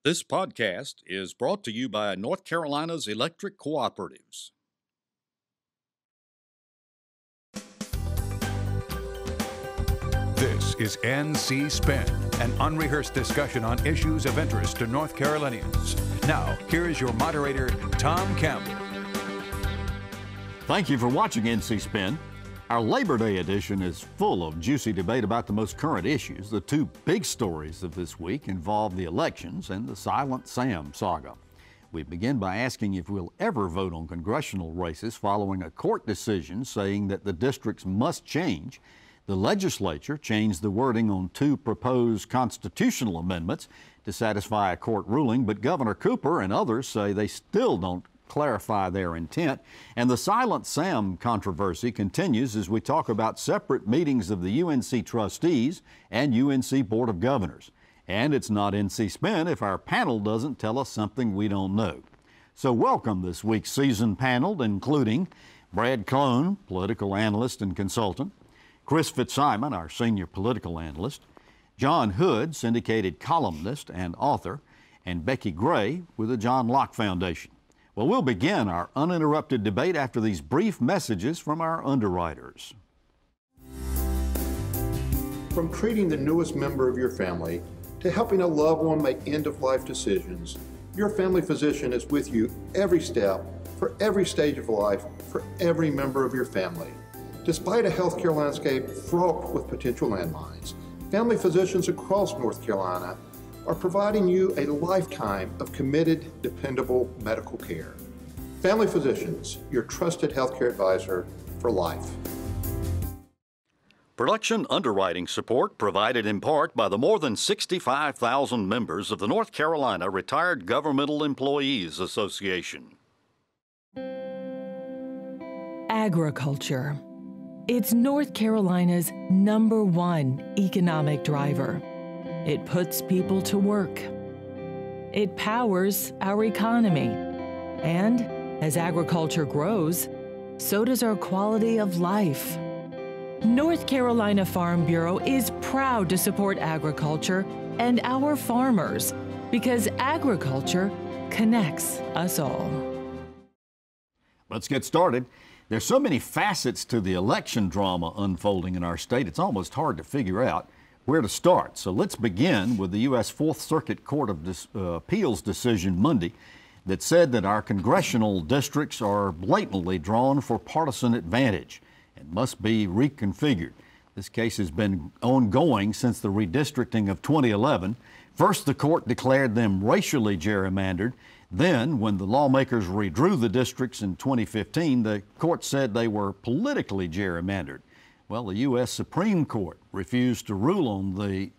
This podcast is brought to you by North Carolina's electric cooperatives. This is NC Spin, an unrehearsed discussion on issues of interest to North Carolinians. Now, here is your moderator, Tom Campbell. Thank you for watching NC Spin. Our Labor Day edition is full of juicy debate about the most current issues. The two big stories of this week involve the elections and the Silent Sam saga. We begin by asking if we'll ever vote on congressional races following a court decision saying that the districts must change. The legislature changed the wording on two proposed constitutional amendments to satisfy a court ruling, but Governor Cooper and others say they still don't clarify their intent. And the Silent Sam controversy continues as we talk about separate meetings of the UNC trustees and UNC Board of Governors. And it's not NC Spin if our panel doesn't tell us something we don't know. So welcome this week's seasoned panel, including Brad Crone, political analyst and consultant, Chris Fitzsimon, our senior political analyst, John Hood, syndicated columnist and author, and Becki Gray with the John Locke Foundation. Well, we'll begin our uninterrupted debate after these brief messages from our underwriters. From treating the newest member of your family to helping a loved one make end-of-life decisions, your family physician is with you every step, for every stage of life, for every member of your family. Despite a healthcare landscape fraught with potential landmines, family physicians across North Carolina are providing you a lifetime of committed, dependable medical care. Family Physicians, your trusted healthcare advisor for life. Production underwriting support provided in part by the more than 65,000 members of the North Carolina Retired Governmental Employees Association. Agriculture. It's North Carolina's #1 economic driver. It puts people to work. It powers our economy. And as agriculture grows, so does our quality of life. North Carolina Farm Bureau is proud to support agriculture and our farmers because agriculture connects us all. Let's get started. There's so many facets to the election drama unfolding in our state, it's almost hard to figure out where to start. So let's begin with the U.S. Fourth Circuit Court of Appeals decision Monday that said that our congressional districts are blatantly drawn for partisan advantage and must be reconfigured. This case has been ongoing since the redistricting of 2011. First, the court declared them racially gerrymandered. Then, when the lawmakers redrew the districts in 2015, the court said they were politically gerrymandered. Well, the U.S. Supreme Court refused to rule on the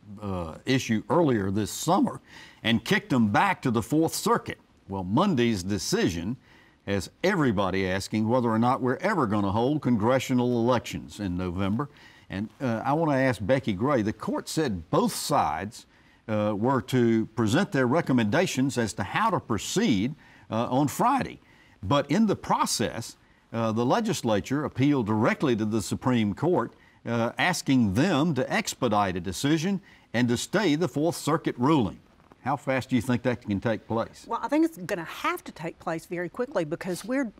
issue earlier this summer and kicked them back to the Fourth Circuit. Well, Monday's decision has everybody asking whether or not we're ever going to hold congressional elections in November. And I want to ask Becki Gray, the court said both sides were to present their recommendations as to how to proceed on Friday. But in the process, the legislature appealed directly to the Supreme Court, asking them to expedite a decision and to stay the Fourth Circuit ruling. How fast do you think that can take place? Well, I think it's going to have to take place very quickly because we're,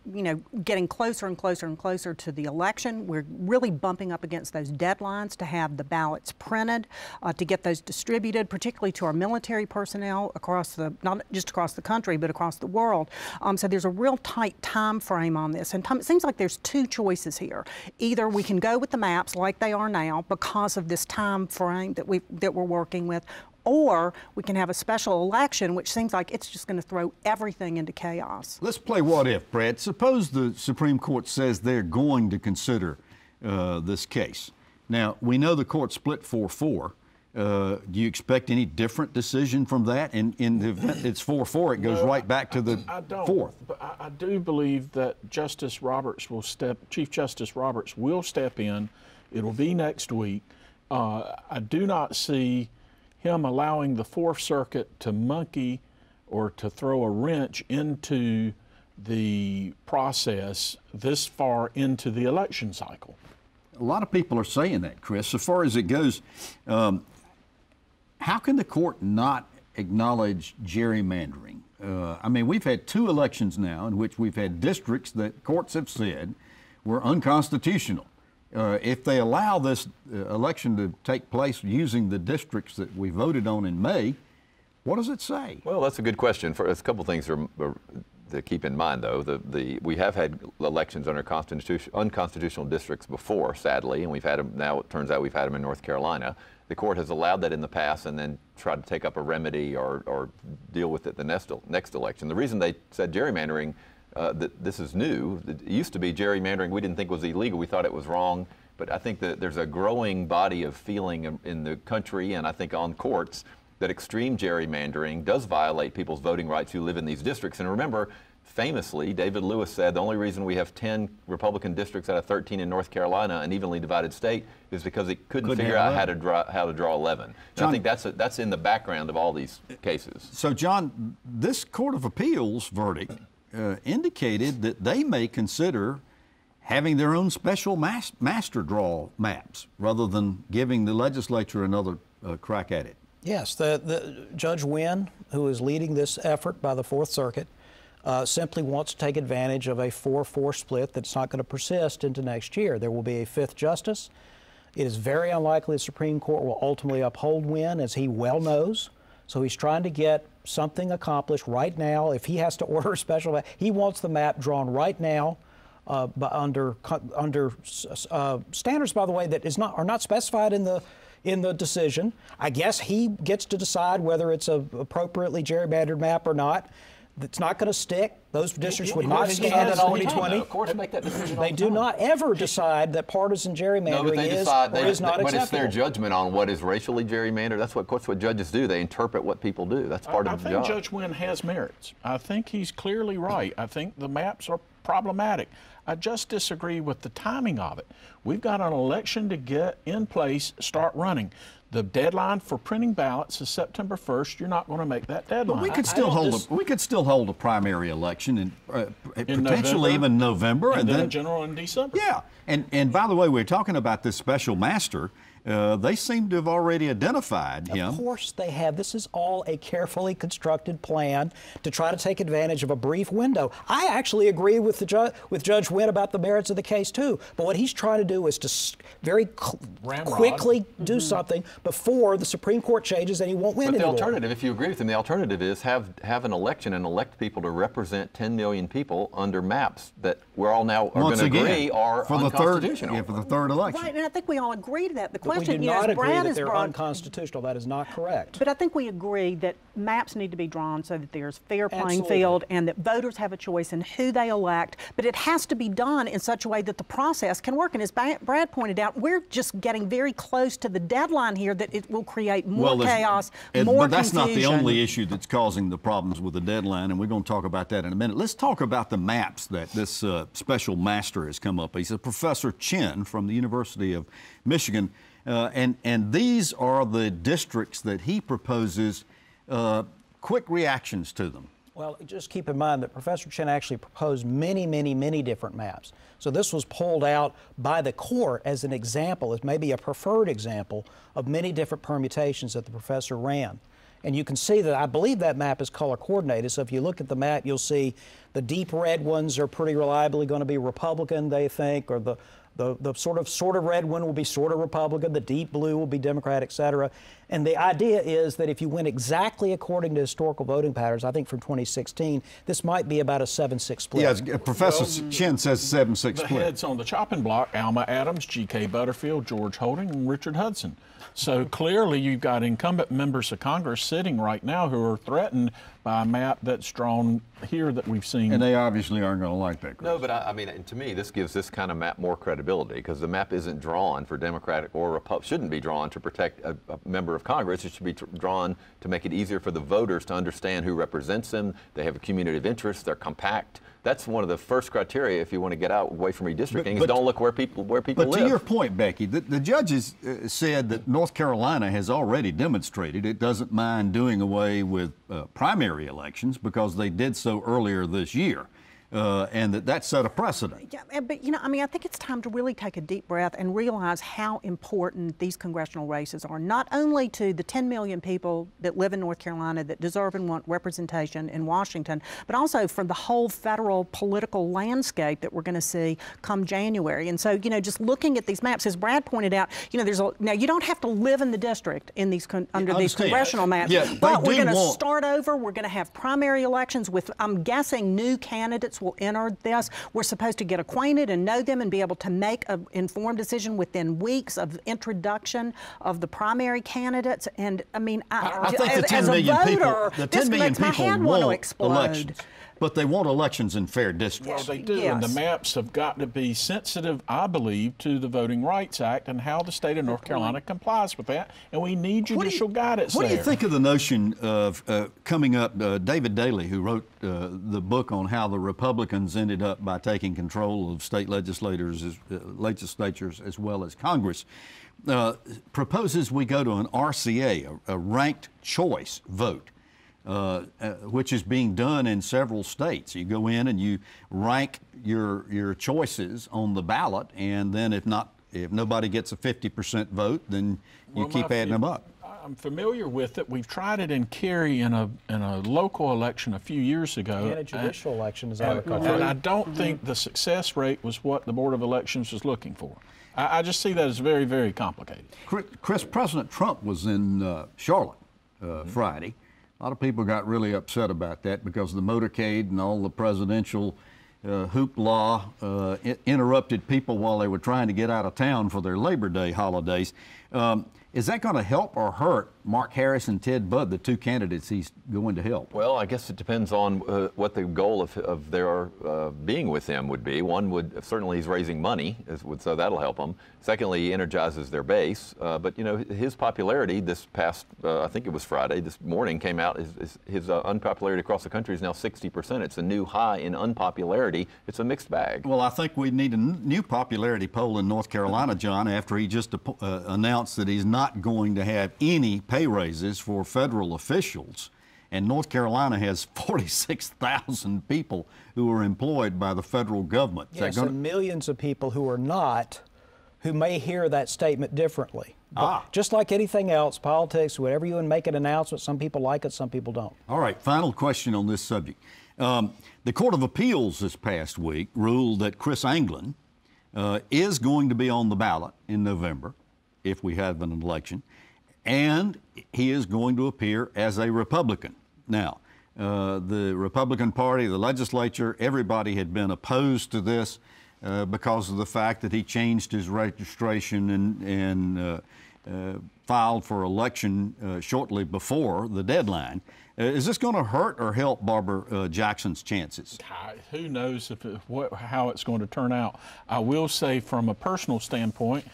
getting closer and closer and closer to the election. We're really bumping up against those deadlines to have the ballots printed, to get those distributed, particularly to our military personnel across not just across the country, but across the world. So there's a real tight time frame on this. And it seems like there's two choices here. Either we can go with the maps like they are now because of this time frame that we're working with, or we can have a special election, which seems like it's just going to throw everything into chaos. Let's play what if, Brad. Suppose the Supreme Court says they're going to consider this case. Now, we know the court split 4-4. Do you expect any different decision from that? In the event it's 4-4, it goes right back to the fourth. But I do believe that Chief Justice Roberts will step in. It'll be next week. I do not see him allowing the Fourth Circuit to monkey or to throw a wrench into the process this far into the election cycle. A lot of people are saying that, Chris. So far as it goes, how can the court not acknowledge gerrymandering. I mean, we've had 2 elections now in which we've had districts that courts have said were unconstitutional. If they allow this election to take place using the districts that we voted on in May, what does it say? Well, that's a good question. A couple things to keep in mind, though. We have had elections under unconstitutional districts before, sadly, and we've had them now. It turns out we've had them in North Carolina. The court has allowed that in the past and then tried to take up a remedy or deal with it the next election. The reason they said gerrymandering, that this is new. It used to be gerrymandering we didn't think was illegal. We thought it was wrong. But I think that there's a growing body of feeling in the country and I think on courts that extreme gerrymandering does violate people's voting rights who live in these districts. And remember, famously, David Lewis said the only reason we have 10 Republican districts out of 13 in North Carolina, an evenly divided state, is because it couldn't figure out how to draw 11. John, I think that's in the background of all these cases. So, John, this Court of Appeals verdict indicated that they may consider having their own special master draw maps rather than giving the legislature another crack at it. Yes, the Judge Wynn, who is leading this effort by the Fourth Circuit, simply wants to take advantage of a 4-4 split that's not going to persist into next year. There will be a 5th justice. It is very unlikely the Supreme Court will ultimately uphold Wynn, as he well knows. So he's trying to get something accomplished right now. If he has to order a special map, he wants the map drawn right now under standards, by the way, that are not specified in the decision. I guess he gets to decide whether it's a appropriately gerrymandered map or not. It's not going to stick. Those districts would not stand in 2020. Courts make that decision. They do not ever decide that partisan gerrymandering is or is not acceptable. But it's their judgment on what is racially gerrymandered. That's what judges do. They interpret what people do. That's part of the job. I think Judge Wynn has merits. I think he's clearly right. I think the maps are problematic. I just disagree with the timing of it. We've got an election to get in place, start running. The deadline for printing ballots is September 1st. You're not going to make that deadline. But we could still hold a primary election in potentially even November, and then a general in December. Yeah, and by the way, we're talking about this special master. They seem to have already identified him. Of course they have. This is all a carefully constructed plan to try to take advantage of a brief window. I actually agree with Judge Wynn about the merits of the case too. But what he's trying to do is to very quickly do something before the Supreme Court changes, and he won't win anymore. But the alternative, if you agree with him, the alternative is have an election and elect people to represent 10 million people under maps that we're all now going to agree are unconstitutional. For the third election. Right, and I think we all agree to that. The question, we do not agree Brad that they're unconstitutional. That is not correct. But I think we agree that maps need to be drawn so that there's fair playing field and that voters have a choice in who they elect. But it has to be done in such a way that the process can work. And as Brad pointed out, we're just getting very close to the deadline here that it will create more chaos, more confusion. But that's not the only issue that's causing the problems with the deadline, and we're going to talk about that in a minute. Let's talk about the maps that this special master has come up with. He's a Professor Chen from the University of Michigan. And these are the districts that he proposes. Quick reactions to them. Well, just keep in mind that Professor Chen actually proposed many, many, many different maps. So this was pulled out by the court as an example, as maybe a preferred example of many different permutations that the professor ran. And you can see that I believe that map is color coordinated. So if you look at the map, you'll see the deep red ones are pretty reliably going to be Republican, they think, or the sort of red one will be sort of Republican, the deep blue will be Democrat, et cetera. And the idea is that if you went exactly according to historical voting patterns, I think from 2016, this might be about a 7-6 split. Yeah, Professor Chen says 7-6 split. The heads on the chopping block, Alma Adams, G.K. Butterfield, George Holding, and Richard Hudson. So clearly you've got incumbent members of Congress sitting right now who are threatened by a map that's drawn here that we've seen. And they obviously aren't going to like that, Chris. No, but I mean, to me, this gives this kind of map more credibility because the map isn't drawn for Democratic or Republican, shouldn't be drawn to protect a member of Congress. It should be drawn to make it easier for the voters to understand who represents them. They have a community of interest. They're compact. That's one of the first criteria if you want to get out away from redistricting is don't look where people live. But to your point, Becki, the judges said that North Carolina has already demonstrated it doesn't mind doing away with primary elections because they did so earlier this year. and that set a precedent. Yeah, but you know, I mean, I think it's time to really take a deep breath and realize how important these congressional races are, not only to the 10 million people that live in North Carolina that deserve and want representation in Washington, but also for the whole federal political landscape that we're going to see come January. And so, you know, just looking at these maps, as Brad pointed out, you know, now you don't have to live in the district in these under these congressional maps, but we're going to start over. We're going to have primary elections with, I'm guessing, new candidates will enter this. We're supposed to get acquainted and know them and be able to make an informed decision within weeks of introduction of the primary candidates. And I mean, I think the 10 million people, the 10 million people want elections. But they want elections in fair districts. Well, they do, and the maps have got to be sensitive, I believe, to the Voting Rights Act and how the state of North Carolina complies with that, and we need judicial guidance there. What do you think of the notion of coming up, David Daley, who wrote the book on how the Republicans ended up by taking control of state legislatures as well as Congress, proposes we go to an RCA, a ranked choice vote. Which is being done in several states. You go in and you rank your choices on the ballot, and then if nobody gets a 50% vote, then you keep adding them up. I'm familiar with it. We've tried it in Cary in a local election a few years ago. And a judicial election, as I recall. And I don't think the success rate was what the Board of Elections was looking for. I just see that as very, very complicated. Chris, President Trump was in Charlotte Friday. A lot of people got really upset about that because the motorcade and all the presidential hoopla interrupted people while they were trying to get out of town for their Labor Day holidays. Is that going to help or hurt Mark Harris and Ted Budd, the two candidates he's going to help? Well, I guess it depends on what the goal of their being with him would be. One would, certainly he's raising money, so that'll help them. Secondly, he energizes their base. But, you know, his popularity this past, I think it was Friday, this morning came out, his unpopularity across the country is now 60%. It's a new high in unpopularity. It's a mixed bag. Well, I think we need a new popularity poll in North Carolina, John, after he just announced that he's not going to have any pay raises for federal officials. And North Carolina has 46,000 people who are employed by the federal government. Yes, and millions of people who are not, who may hear that statement differently. Just like anything else, politics, whatever you make an announcement, some people like it, some people don't. All right, final question on this subject. The Court of Appeals this past week ruled that Chris Anglin is going to be on the ballot in November if we have an election, and he is going to appear as a Republican. Now, the Republican Party, the legislature, everybody had been opposed to this because of the fact that he changed his registration and filed for election shortly before the deadline. Is this going to hurt or help Barbara Jackson's chances? Who knows how it's going to turn out. I will say from a personal standpoint,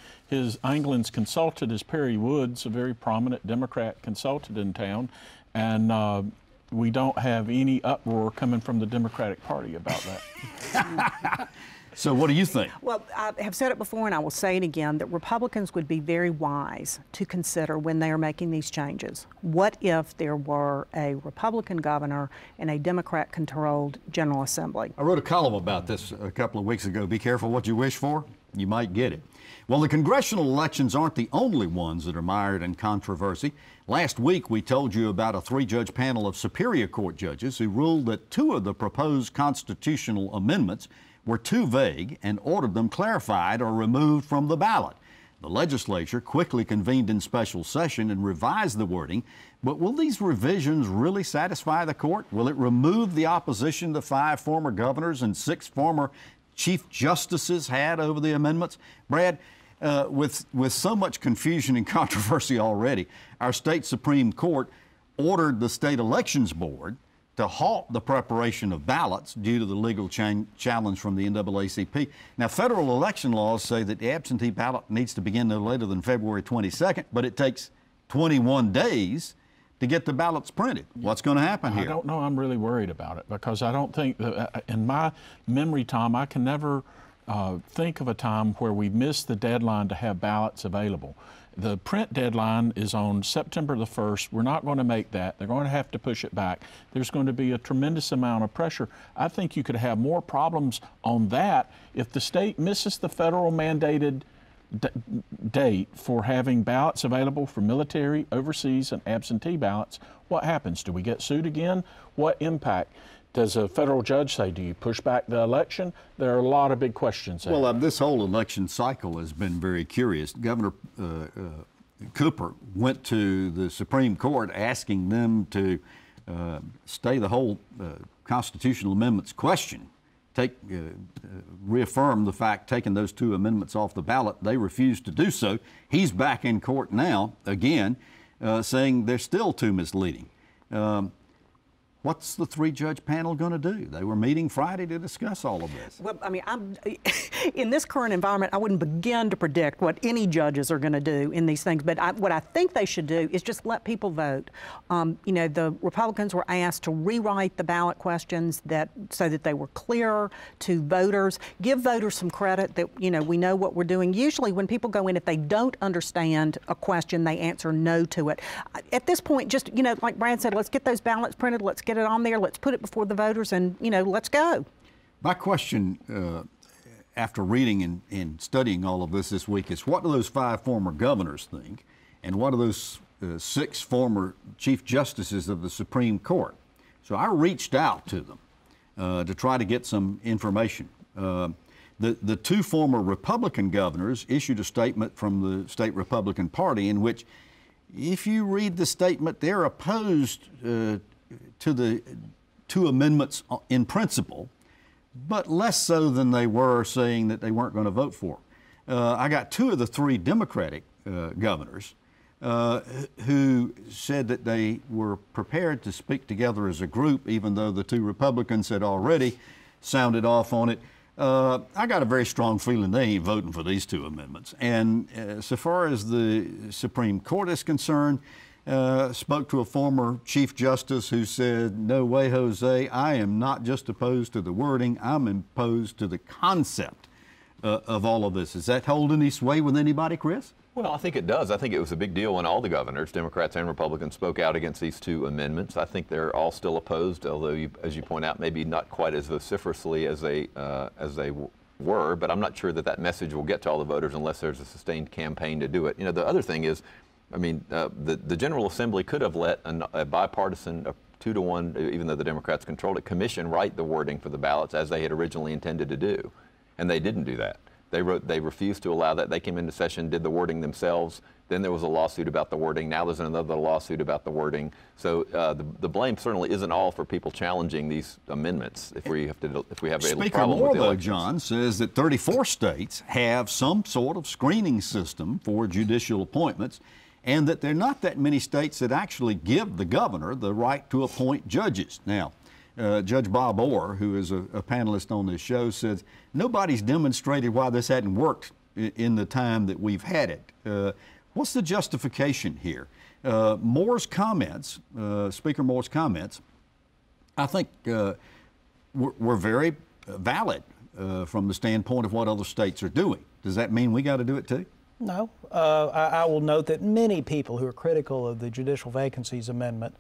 Anglin's consultant is Perry Woods, a very prominent Democrat consultant in town, and we don't have any uproar coming from the Democratic Party about that. So what do you think? Well, I have said it before and I will say it again, that Republicans would be very wise to consider when they are making these changes. What if there were a Republican governor and a Democrat-controlled General Assembly? I wrote a column about this a couple of weeks ago. Be careful what you wish for. You might get it. Well, the congressional elections aren't the only ones that are mired in controversy. Last week, we told you about a three-judge panel of Superior Court judges who ruled that two of the proposed constitutional amendments were too vague and ordered them clarified or removed from the ballot. The legislature quickly convened in special session and revised the wording, but will these revisions really satisfy the court? Will it remove the opposition the 5 former governors and 6 former chief justices had over the amendments? Brad, with so much confusion and controversy already, our state Supreme Court ordered the State Elections Board to halt the preparation of ballots due to the legal challenge from the NAACP. Now, federal election laws say that the absentee ballot needs to begin no later than February 22nd, but it takes 21 days to get the ballots printed. What's going to happen here? I don't know. I'm really worried about it because I don't think, in my memory, Tom, I can never think of a time where we missed the deadline to have ballots available. The print deadline is on September the 1st. We're not going to make that. They're going to have to push it back. There's going to be a tremendous amount of pressure. I think you could have more problems on that if the state misses the federal mandated date for having ballots available for military, overseas, and absentee ballots. What happens? Do we get sued again? What impact? Does a federal judge say, do you push back the election? There are a lot of big questions there. Well, this whole election cycle has been very curious. Governor Cooper went to the Supreme Court asking them to stay the whole constitutional amendments question, reaffirm the fact taking those two amendments off the ballot. They refused to do so. He's back in court now again, saying they're still too misleading. What's the three-judge panel going to do? They were meeting Friday to discuss all of this. Well, I mean, in this current environment, I wouldn't begin to predict what any judges are going to do in these things. But what I think they should do is just let people vote. You know, the Republicans were asked to rewrite the ballot questions so that they were clearer to voters. Give voters some credit that, you know, we know what we're doing. Usually when people go in, if they don't understand a question, they answer no to it. At this point, just, you know, like Brad said, let's get those ballots printed. Let's get it on there. Let's put it before the voters and, you know, let's go. My question after reading and studying all of this week is, what do those 5 former governors think? And what do those 6 former chief justices of the Supreme Court? So I reached out to them to try to get some information. The 2 former Republican governors issued a statement from the state Republican Party in which, if you read the statement, they're opposed to the 2 amendments in principle, but less so than they were saying that they weren't going to vote for. I got 2 of the 3 Democratic governors who said that they were prepared to speak together as a group, even though the 2 Republicans had already sounded off on it. I got a very strong feeling they ain't voting for these 2 amendments. And so far as the Supreme Court is concerned, spoke to a former Chief Justice who said, no way, Jose, I am not just opposed to the wording, I'm opposed to the concept of all of this. Does that hold any sway with anybody, Chris? Well, I think it does. I think it was a big deal when all the governors, Democrats and Republicans, spoke out against these 2 amendments. I think they're all still opposed, although, as you point out, maybe not quite as vociferously as they were, but I'm not sure that message will get to all the voters unless there's a sustained campaign to do it. You know, the other thing is, I mean, the General Assembly could have let a bipartisan 2-to-1, even though the Democrats controlled it, commission write the wording for the ballots as they had originally intended to do, and they didn't do that. They refused to allow that. They came into session, did the wording themselves. Then there was a lawsuit about the wording. Now there's another lawsuit about the wording. So the blame certainly isn't all for people challenging these amendments. If we have a problem with the election. Speaker Moore, though, John, says that 34 states have some sort of screening system for judicial appointments, and that there are not that many states that actually give the governor the right to appoint judges. Now, Judge Bob Orr, who is a panelist on this show, says nobody's demonstrated why this hadn't worked in the time that we've had it. What's the justification here? Moore's comments, Speaker Moore's comments, I think were very valid from the standpoint of what other states are doing. Does that mean we got to do it too? No. I will note that many people who are critical of the Judicial Vacancies Amendment,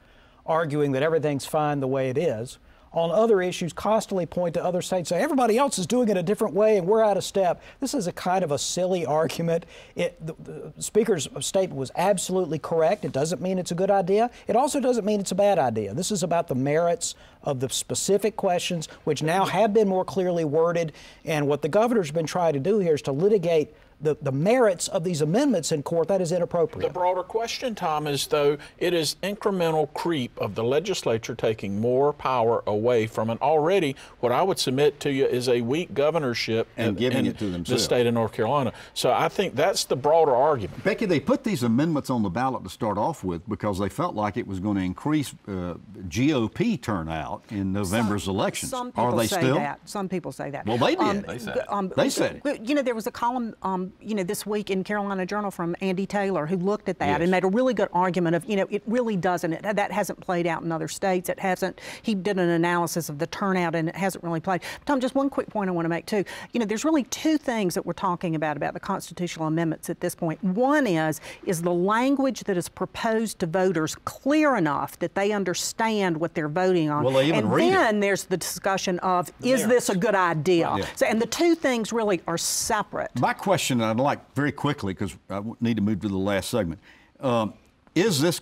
arguing that everything's fine the way it is, on other issues constantly point to other states, say everybody else is doing it a different way and we're out of step. This is a kind of a silly argument. The Speaker's statement was absolutely correct. It doesn't mean it's a good idea. It also doesn't mean it's a bad idea. This is about the merits of the specific questions, which now have been more clearly worded. And what the governor's been trying to do here is to litigate the merits of these amendments in court. That is inappropriate. The broader question, Tom, is, though, it is incremental creep of the legislature taking more power away from an already, what I would submit to you, is a weak governorship and giving it to the themselves. state of North Carolina. So I think that's the broader argument. Becki, they put these amendments on the ballot to start off with because they felt like it was going to increase GOP turnout in November's elections. Some people Are they say still? that. Some people say that. Well, they did. They said it. They said it. You know, there was a column this week in Carolina Journal from Andy Taylor, who looked at that Yes. and made a really good argument of, it really doesn't. That hasn't played out in other states. It hasn't. He did an analysis of the turnout, and it hasn't really played. Tom, just one quick point I want to make too. There's really two things that we're talking about the constitutional amendments at this point. One is the language that is proposed to voters clear enough that they understand what they're voting on? Will they even read it? And then there's the discussion of, is this a good idea? Yeah. So, and the two things really are separate. My question, I'd like very quickly, because I need to move to the last segment, is this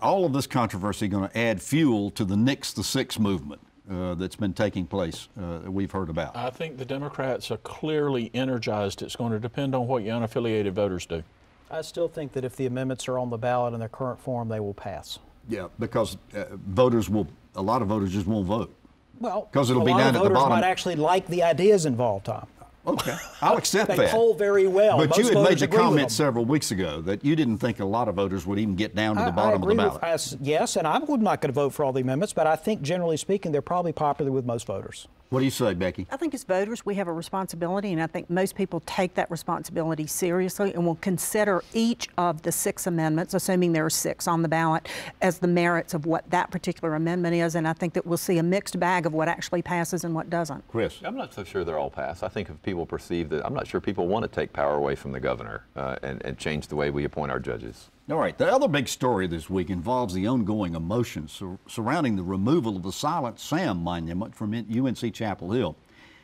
all of this controversy going to add fuel to the Nix the Six movement that's been taking place that we've heard about? I think the Democrats are clearly energized. It's going to depend on what your unaffiliated voters do. I still think that if the amendments are on the ballot in their current form, they will pass. Yeah, because a lot of voters just won't vote. Well, because it'll a be lot down of at the voters bottom. might actually like the ideas involved, Tom. Okay, I'll accept They that. poll very well. But Most you had made voters the agree with comment them. several weeks ago that you didn't think a lot of voters would even get down to the bottom of the ballot. Yes, and I'm not going to vote for all the amendments, but I think generally speaking, they're probably popular with most voters. What do you say, Becki? I think as voters, we have a responsibility, and I think most people take that responsibility seriously and will consider each of the 6 amendments, assuming there are 6 on the ballot, as the merits of what that particular amendment is. And I think that we'll see a mixed bag of what actually passes and what doesn't. Chris? I'm not so sure they're all passed. I think if people perceive that, I'm not sure people want to take power away from the governor and change the way we appoint our judges. All right, the other big story this week involves the ongoing emotions surrounding the removal of the Silent Sam monument from UNC Chapel Hill.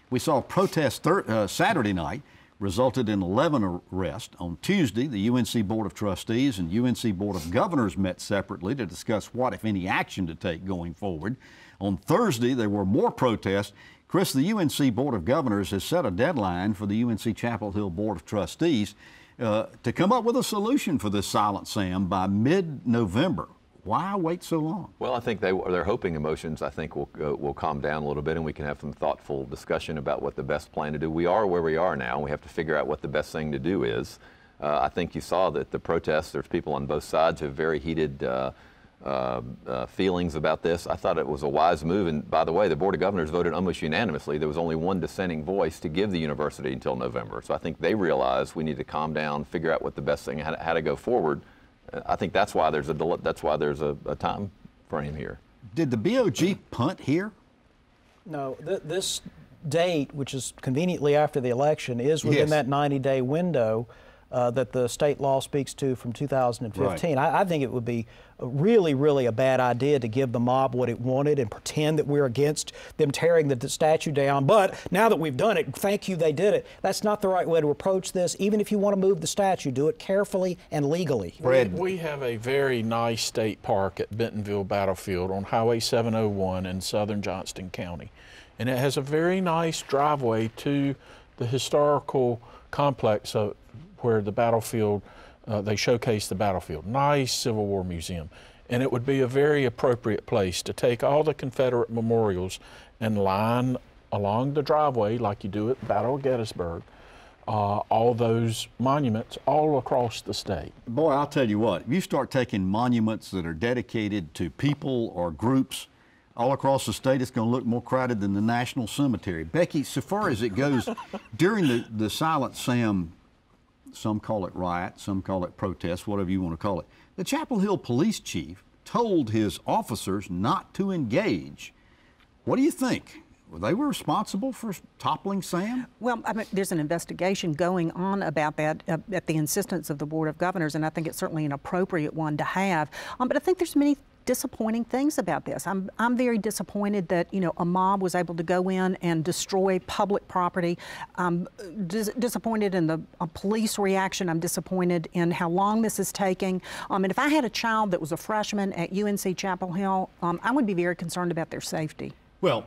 We saw a protest Saturday night resulted in 11 arrests. On Tuesday, the UNC Board of Trustees and UNC Board of Governors met separately to discuss what, if any, action to take going forward. On Thursday, there were more protests. Chris, the UNC Board of Governors has set a deadline for the UNC Chapel Hill Board of Trustees to come up with a solution for this Silent Sam by mid-November. Why wait so long? Well, I think they're hoping emotions, I think, will calm down a little bit and we can have some thoughtful discussion about what the best plan to do. We are where we are now. We have to figure out what the best thing to do is. I think you saw that the protests, there's people on both sides who have very heated feelings about this. I thought it was a wise move, and by the way, the Board of Governors voted almost unanimously. There was only one dissenting voice to give the university until November. So I think they realized we need to calm down, figure out what the best thing, how to go forward. I think that's why there's a time frame here. Did the BOG punt here? No, this date, which is conveniently after the election, is within Yes. that 90-day window that the state law speaks to from 2015. Right. I think it would be really a bad idea to give the mob what it wanted and pretend that we're against them tearing the statue down. But now that we've done it, thank you, they did it. That's not the right way to approach this. Even if you want to move the statue, do it carefully and legally. We have a very nice state park at Bentonville Battlefield on Highway 701 in southern Johnston County. And it has a very nice driveway to the historical complex where the battlefield, they showcase the battlefield. Nice Civil War museum. And it would be a very appropriate place to take all the Confederate memorials and line along the driveway like you do at the Battle of Gettysburg, all those monuments all across the state. Boy, I'll tell you what, if you start taking monuments that are dedicated to people or groups all across the state, it's going to look more crowded than the National Cemetery. Becki, so far as it goes, during the Silent Sam, some call it riot, some call it protest, whatever you want to call it, the Chapel Hill police chief told his officers not to engage. What do you think? Were they responsible for toppling Sam? Well, I mean, there's an investigation going on about that at the insistence of the Board of Governors, and I think it's certainly an appropriate one to have. But I think there's many disappointing things about this. I'm very disappointed that, you know, a mob was able to go in and destroy public property. I'm disappointed in the police reaction. I'm disappointed in how long this is taking. And if I had a child that was a freshman at UNC Chapel Hill, I would be very concerned about their safety. Well,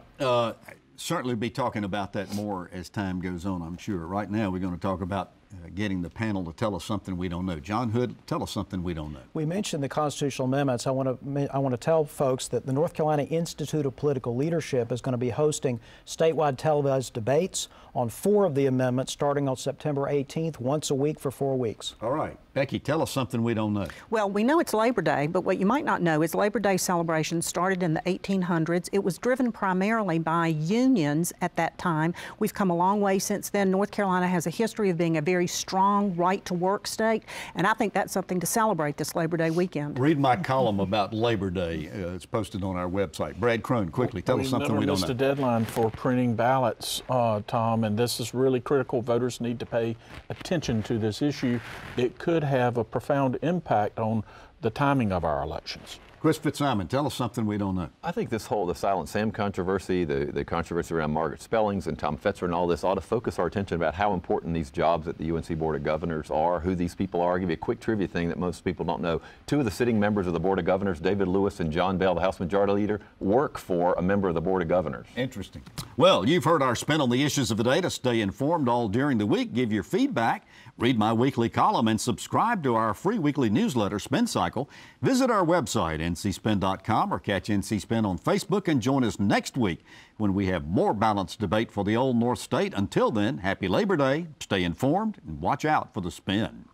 certainly be talking about that more as time goes on, I'm sure. Right now, we're going to talk about getting the panel to tell us something we don't know. John Hood, tell us something we don't know. We mentioned the constitutional amendments. I want to tell folks that the North Carolina Institute of Political Leadership is going to be hosting statewide televised debates on 4 of the amendments starting on September 18th, once a week for 4 weeks. All right. Becki, tell us something we don't know. Well, we know it's Labor Day, but what you might not know is Labor Day celebration started in the 1800s. It was driven primarily by unions at that time. We've come a long way since then. North Carolina has a history of being a very strong right-to-work state, and I think that's something to celebrate this Labor Day weekend. Read my column about Labor Day. It's posted on our website. Brad Crone, quickly, tell us something we don't know. We missed a deadline for printing ballots, Tom, and this is really critical. Voters need to pay attention to this issue. It could have a profound impact on the timing of our elections. Chris Fitzsimon, tell us something we don't know. I think this whole, the Silent Sam controversy, the controversy around Margaret Spellings and Tom Fetzer and all this ought to focus our attention about how important these jobs at the UNC Board of Governors are, who these people are. I'll give you a quick trivia thing that most people don't know. Two of the sitting members of the Board of Governors, David Lewis and John Bell, the House Majority Leader, work for a member of the Board of Governors. Interesting. Well, you've heard our spin on the issues of the day. To stay informed all during the week, give your feedback, read my weekly column, and subscribe to our free weekly newsletter, Spin Cycle. Visit our website, ncspin.com, or catch NC Spin on Facebook, and join us next week when we have more balanced debate for the Old North State. Until then, happy Labor Day, stay informed, and watch out for the spin.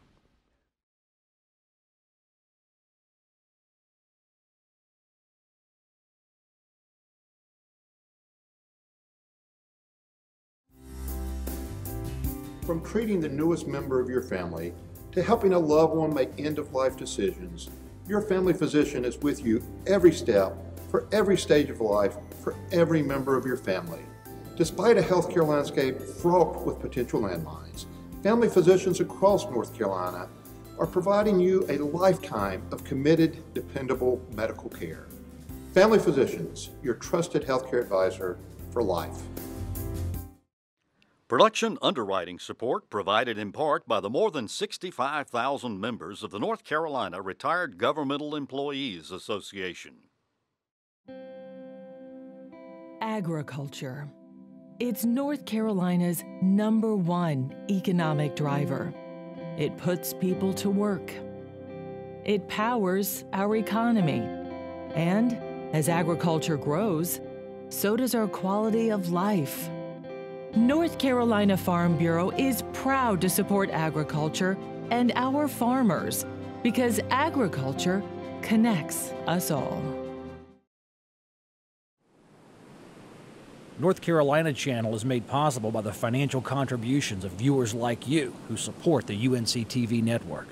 From treating the newest member of your family to helping a loved one make end-of-life decisions, your family physician is with you every step, for every stage of life, for every member of your family. Despite a healthcare landscape fraught with potential landmines, family physicians across North Carolina are providing you a lifetime of committed, dependable medical care. Family Physicians, your trusted healthcare advisor for life. Production underwriting support provided in part by the more than 65,000 members of the North Carolina Retired Governmental Employees Association. Agriculture. It's North Carolina's #1 economic driver. It puts people to work. It powers our economy. And as agriculture grows, so does our quality of life. North Carolina Farm Bureau is proud to support agriculture and our farmers because agriculture connects us all. North Carolina Channel is made possible by the financial contributions of viewers like you who support the UNC TV network.